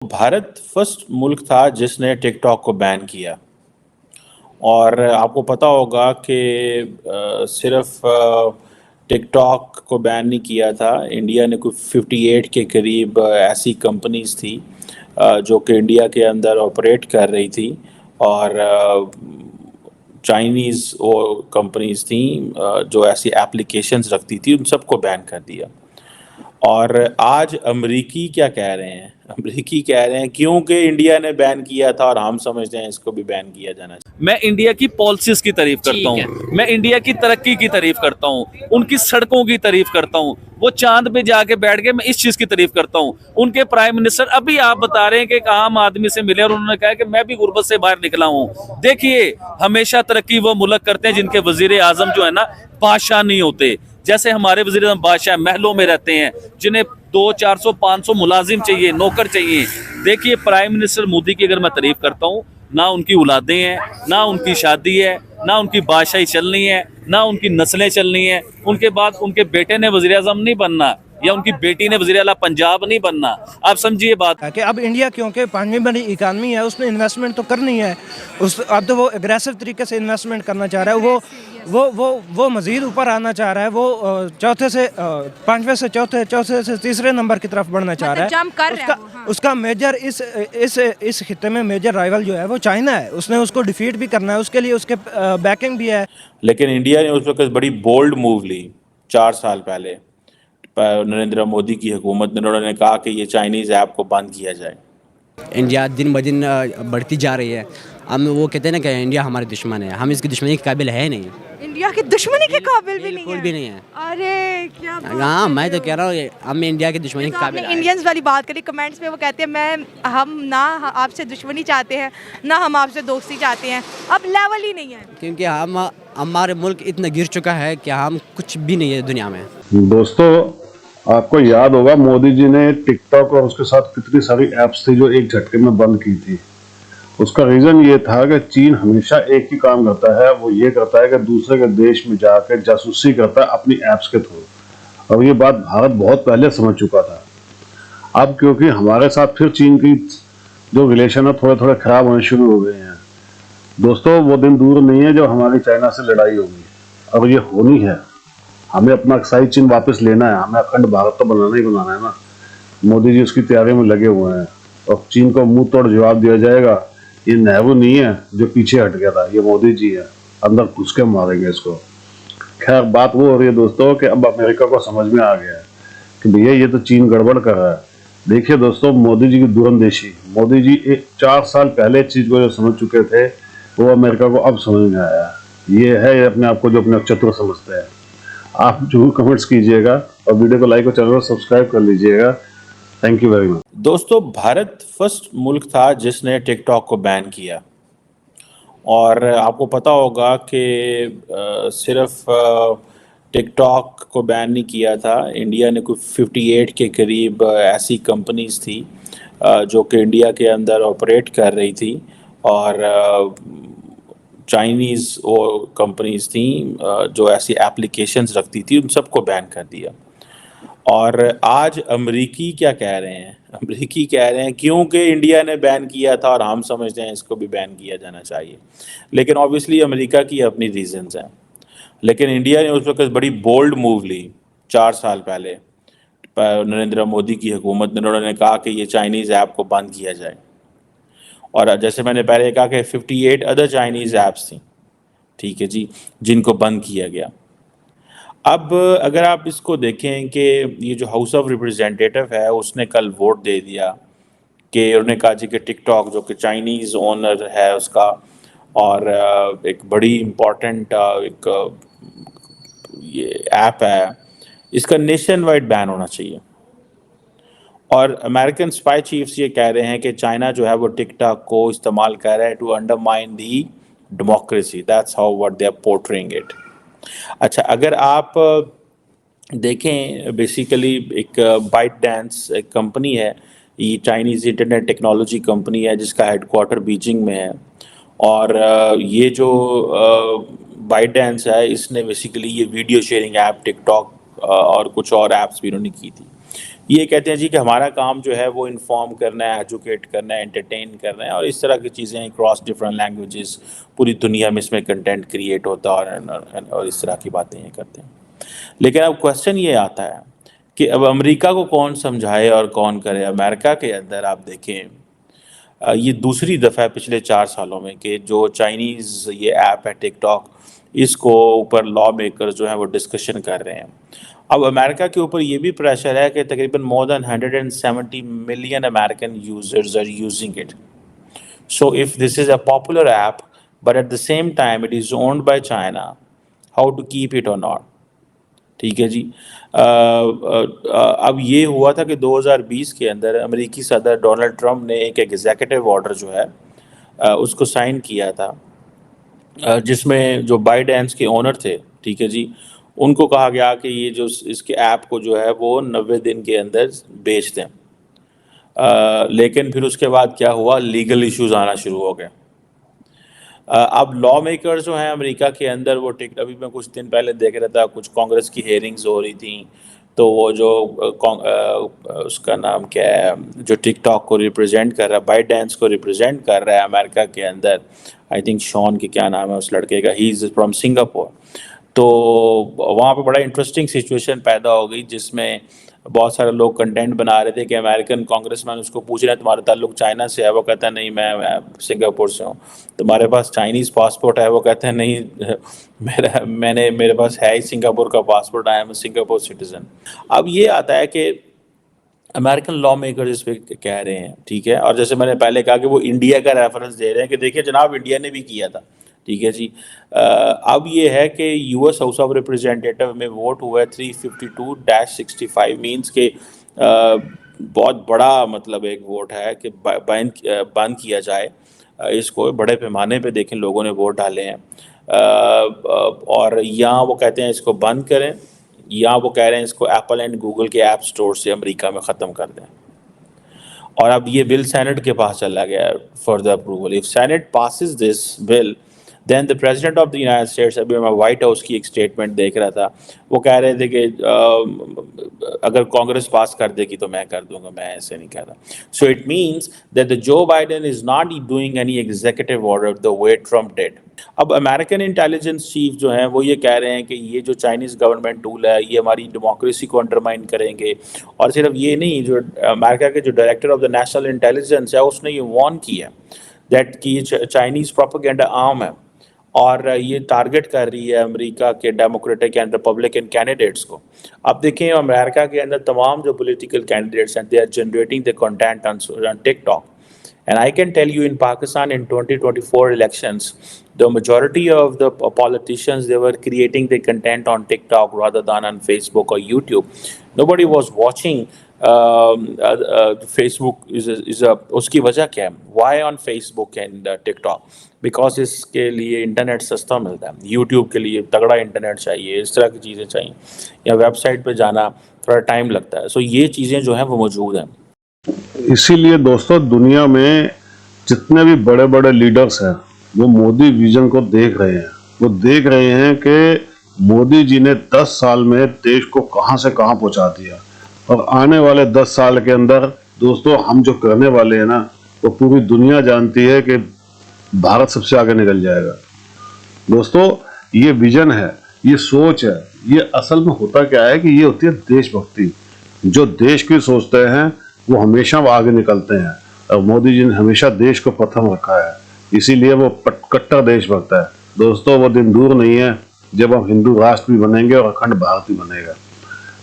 Bharat first मुल्क था जिसने टिकटॉक को बैन किया। और आपको पता होगा कि सिर्फ टिकटॉक को बैन नहीं किया था, इंडिया ने कुछ 58 के करीब ऐसी कंपनीज थी जो कि इंडिया के अंदर ऑपरेट कर रही थी। और चाइनीज़ वो कंपनीज थी जो ऐसी एप्लीकेशंस रखती थी, उन सबको बैन कर दिया। और आज अमरीकी क्या कह रहे हैं? अमरीकी कह रहे हैं क्योंकि इंडिया ने बैन किया था और हम समझते हैं इसको भी बैन किया जाना चाहिए। मैं इंडिया की पॉलिसीज की तारीफ करता हूँ, मैं इंडिया की तरक्की की तारीफ करता हूँ, उनकी सड़कों की तारीफ करता हूँ। वो चांद पे जाके बैठ गए, मैं इस चीज की तारीफ करता हूँ। उनके प्राइम मिनिस्टर अभी आप बता रहे हैं कि एक आम आदमी से मिले और उन्होंने कहा कि मैं भी गुर्बत से बाहर निकला हूँ। देखिए, हमेशा तरक्की वो मुल्क करते हैं जिनके वजीर आजम जो है ना बादशाह नहीं होते। जैसे हमारे वजीर आजम बादशाह महलों में रहते हैं, जिन्हें 200-400-500 मुलाजिम चाहिए, नौकर चाहिए। देखिए, प्राइम मिनिस्टर मोदी की अगर मैं तारीफ करता हूँ, ना उनकी औलादें हैं, ना उनकी शादी है, ना उनकी बादशाही चलनी है, ना उनकी नस्लें चलनी है। उनके बाद उनके बेटे ने वजीर आजम नहीं बनना या उनकी बेटी ने वजीर आला पंजाब नहीं बनना। आप समझिए बात कि अब इंडिया क्योंकि पांचवी बड़ी इकानमी है, उसने इन्वेस्टमेंट तो करनी है। उस अब तो वो एग्रेसिव तरीके से इन्वेस्टमेंट करना चाह रहा है। वो मज़ीद ऊपर आना चाह रहा है। वो चौथे से पांचवे से चौथे से तीसरे नंबर की तरफ बढ़ना चाह रहा है। उसका मेजर इस खित्ते में मेजर राइवल जो है वो चाइना है। उसने उसको डिफीट भी करना है, उसके लिए उसके बैकिंग भी है। लेकिन इंडिया ने उस वक्त बड़ी बोल्ड मूव ली 4 साल पहले। नरेंद्र मोदी की हुकूमत ने, उन्होंने कहा कि ये चाइनीज़ ऐप को बंद किया जाए। इंडिया दिन ब दिन बढ़ती जा रही है। हम वो कहते हैं ना कि इंडिया हमारे दुश्मन है, हम इसकी दुश्मनी के काबिल है नहीं। इंडिया की दुश्मनी के काबिल भी नहीं है। बिल्कुल भी नहीं है। अरे क्या बात हाँ, है। मैं तो कह रहा हूँ हम इंडिया की दुश्मनी के काबिल है। इंडियंस वाली बात करी कमेंट्स में, वो कहते हैं हम ना आपसे दुश्मनी चाहते हैं, ना हम आपसे दोस्ती चाहते हैं। अब लेवल ही नहीं है, क्योंकि हमारे मुल्क इतना गिर चुका है कि हम कुछ भी नहीं है दुनिया में। दोस्तों, आपको याद होगा मोदी जी ने टिकटॉक और उसके साथ कितनी सारी ऐप्स थी जो एक झटके में बंद की थी। उसका रीजन ये था कि चीन हमेशा एक ही काम करता है, वो ये करता है कि दूसरे के देश में जाकर जासूसी करता है अपनी ऐप्स के थ्रू। और ये बात भारत बहुत पहले समझ चुका था। अब क्योंकि हमारे साथ फिर चीन की जो रिलेशन है थोड़े थोड़े खराब होने शुरू हो गए हैं। दोस्तों, वो दिन दूर नहीं है जब हमारी चाइना से लड़ाई होगी। अब ये होनी है। हमें अपना अक्साई चीन वापस लेना है। हमें अखंड भारत तो बनाना ही बनाना है ना। मोदी जी उसकी तैयारी में लगे हुए हैं और चीन को मुंह तोड़ जवाब दिया जाएगा। ये नेहरू नहीं है जो पीछे हट गया था, ये मोदी जी है, अंदर घुस के मारेंगे इसको। खैर, बात वो हो रही है दोस्तों कि अब अमेरिका को समझ में आ गया है कि भैया ये तो चीन गड़बड़ कर रहा है। देखिए दोस्तों, मोदी जी की दूरंदेशी। मोदी जी 4 साल पहले चीज को जो समझ चुके थे, वो अमेरिका को अब समझ में आया। ये है अपने आप को जो अपने चतुर समझते हैं। आप जरूर कमेंट्स कीजिएगा और वीडियो को लाइक और चैनल को सब्सक्राइब कर लीजिएगा। Thank you very much. दोस्तों, भारत फर्स्ट मुल्क था जिसने टिकटॉक को बैन किया। और आपको पता होगा कि सिर्फ टिकटॉक को बैन नहीं किया था, इंडिया ने कुछ 58 के करीब ऐसी कंपनीज थी जो कि इंडिया के अंदर ऑपरेट कर रही थी। और चाइनीज़ वो कंपनीज थी जो ऐसी एप्लीकेशंस रखती थी, उन सबको बैन कर दिया। और आज अमरीकी क्या कह रहे हैं? अमरीकी कह रहे हैं क्योंकि इंडिया ने बैन किया था और हम समझते हैं इसको भी बैन किया जाना चाहिए। लेकिन ऑब्वियसली अमेरिका की अपनी रीजंस हैं। लेकिन इंडिया ने उस वक्त बड़ी बोल्ड मूव ली 4 साल पहले। नरेंद्र मोदी की हुकूमत ने, उन्होंने कहा कि ये चाइनीज़ ऐप को बंद किया जाए। और जैसे मैंने पहले कहा कि 58 अदर चाइनीज़ ऐप्स थी, ठीक है जी, जिनको बंद किया गया। अब अगर आप इसको देखें कि ये जो हाउस ऑफ रिप्रेजेंटेटिव है, उसने कल वोट दे दिया कि उन्होंने कहा जी कि टिकटॉक जो कि चाइनीज़ ओनर है उसका, और एक बड़ी इम्पॉर्टेंट एक ये ऐप है, इसका नेशन वाइड बैन होना चाहिए। और अमेरिकन स्पाई चीफ्स ये कह रहे हैं कि चाइना जो है वो टिकटॉक को इस्तेमाल कर रहा है to undermine the democracy. That's how what they are portraying it. अच्छा, अगर आप देखें, बेसिकली एक बाइट डांस एक कंपनी है, ये चाइनीज़ इंटरनेट टेक्नोलॉजी कंपनी है जिसका हेडक्वार्टर बीजिंग में है। और ये जो बाइट डांस है, इसने बेसिकली ये वीडियो शेयरिंग ऐप टिकटॉक और कुछ और ऐप्स भी इन्होंने की थी। ये कहते हैं जी कि हमारा काम जो है वो इन्फॉर्म करना है, एजुकेट करना है, एंटरटेन करना है, और इस तरह की चीज़ें क्रॉस डिफरेंट लैंग्वेजेस पूरी दुनिया में इसमें कंटेंट क्रिएट होता है और इस तरह की बातें ये करते हैं। लेकिन अब क्वेश्चन ये आता है कि अब अमेरिका को कौन समझाए और कौन करे। अमेरिका के अंदर आप देखें, ये दूसरी दफ़ा है पिछले 4 सालों में कि जो चाइनीज़ ये ऐप है टिकटॉक, इसको ऊपर लॉ मेकर्स जो हैं वो डिस्कशन कर रहे हैं। अब अमेरिका के ऊपर ये भी प्रेशर है कि तकरीबन more than 170 million American users are using it. So if this is a popular app but at the same time it is owned by China, how to keep it or not. ठीक है जी। अब ये हुआ था कि 2020 के अंदर अमेरिकी सदर डोनाल्ड ट्रंप ने एक एग्जीक्यूटिव ऑर्डर जो है उसको साइन किया था, जिसमें जो बाइडेंस के ओनर थे, ठीक है जी, उनको कहा गया कि ये जो इसके ऐप को जो है वो 90 दिन के अंदर बेच दें। लेकिन फिर उसके बाद क्या हुआ, लीगल इश्यूज आना शुरू हो गए। अब लॉ मेकर्स जो हैं अमेरिका के अंदर वो अभी मैं कुछ दिन पहले देख रहा था, कुछ कांग्रेस की हेयरिंग्स हो रही थी, तो वो जो उसका नाम क्या है, जो टिकटॉक को रिप्रेजेंट कर रहा है, बाइडेंस को रिप्रेजेंट कर रहा है अमेरिका के अंदर, आई थिंक शॉन के क्या नाम है उस लड़के का, ही इज़ फ्रॉम सिंगापुर। तो वहाँ पे बड़ा इंटरेस्टिंग सिचुएशन पैदा हो गई, जिसमें बहुत सारे लोग कंटेंट बना रहे थे कि अमेरिकन कांग्रेसमैन उसको पूछ रहे हैं तुम्हारा ताल्लुक चाइना से है, वो कहता है नहीं मैं सिंगापुर से हूँ। तुम्हारे पास चाइनीज़ पासपोर्ट है, वो कहते हैं नहीं मेरे पास है ही सिंगापुर का passport, I am Singapore citizen. अब ये आता है कि अमेरिकन लॉ मेकर्स इस पर कह रहे हैं, ठीक है, और जैसे मैंने पहले कहा कि वो इंडिया का रेफरेंस दे रहे हैं कि देखिए जनाब इंडिया ने भी किया था, ठीक है जी। अब ये है कि यूएस हाउस ऑफ रिप्रेजेंटेटिव में वोट हुआ है 352-65, मीन्स के बहुत बड़ा मतलब एक वोट है कि बंद किया जाए इसको। बड़े पैमाने पे देखें लोगों ने वोट डाले हैं, और यहाँ वो कहते हैं इसको बंद करें, या वो कह रहे हैं इसको एप्पल एंड गूगल के ऐप स्टोर से अमेरिका में ख़त्म कर दें। और अब ये बिल सेनेट के पास चला गया है for the approval. If Senate passes this bill then the President of the United States, अभी मैं वाइट हाउस की एक स्टेटमेंट देख रहा था, वो कह रहे थे कि अगर कांग्रेस पास कर देगी तो मैं कर दूंगा, मैं ऐसे नहीं कह रहा। So it means that the Joe Biden is not doing any executive order the way Trump did. अब अमेरिकन इंटेलिजेंस चीफ जो हैं वो ये कह रहे हैं कि ये जो चाइनीज़ गवर्नमेंट टूल है ये हमारी डेमोक्रेसी को अंडरमाइन करेंगे। और सिर्फ ये नहीं, जो अमेरिका के जो director of the national intelligence है उसने ये वार्न किया दैट कि ये चाइनीज़ प्रोपेगेंडा आर्म है और ये टारगेट कर रही है अमेरिका के डेमोक्रेटिक एंड रिपब्लिकन कैंडिडेट्स को। अब देखें अमेरिका के अंदर तमाम जो पॉलिटिकल कैंडिडेट्स हैं they are generating the content on TikTok. And I can tell you in Pakistan in 2024 elections, the majority of the politicians, they were creating the content on TikTok rather than on Facebook or YouTube. Nobody was watching Facebook उसकी वजह क्या है? Why on Facebook and TikTok? Because इसके लिए internet सस्ता मिलता है, YouTube के लिए तगड़ा इंटरनेट चाहिए, इस तरह की चीज़ें चाहिए, या वेबसाइट पे जाना थोड़ा टाइम लगता है। सो ये चीज़ें जो हैं वो मौजूद हैं। इसीलिए दोस्तों दुनिया में जितने भी बड़े बड़े लीडर्स हैं वो मोदी विजन को देख रहे हैं। वो देख रहे हैं कि मोदी जी ने 10 साल में देश को कहां से कहां पहुंचा दिया, और आने वाले 10 साल के अंदर दोस्तों हम जो करने वाले हैं ना, वो पूरी दुनिया जानती है कि भारत सबसे आगे निकल जाएगा। दोस्तों ये विजन है, ये सोच है, ये असल में होता क्या है कि ये होती है देशभक्ति। जो देश की सोचते हैं वो हमेशा आगे निकलते हैं, और मोदी जी ने हमेशा देश को प्रथम रखा है, इसीलिए वो कट्टर देशभक्त है। दोस्तों वो दिन दूर नहीं है जब हम हिंदू राष्ट्र भी बनेंगे और अखंड भारत भी बनेगा।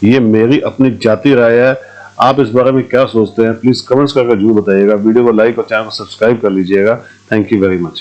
ये मेरी अपनी जाती राय है। आप इस बारे में क्या सोचते हैं प्लीज कमेंट्स करके जरूर बताइएगा। वीडियो को लाइक और चैनल को सब्सक्राइब कर लीजिएगा। Thank you very much.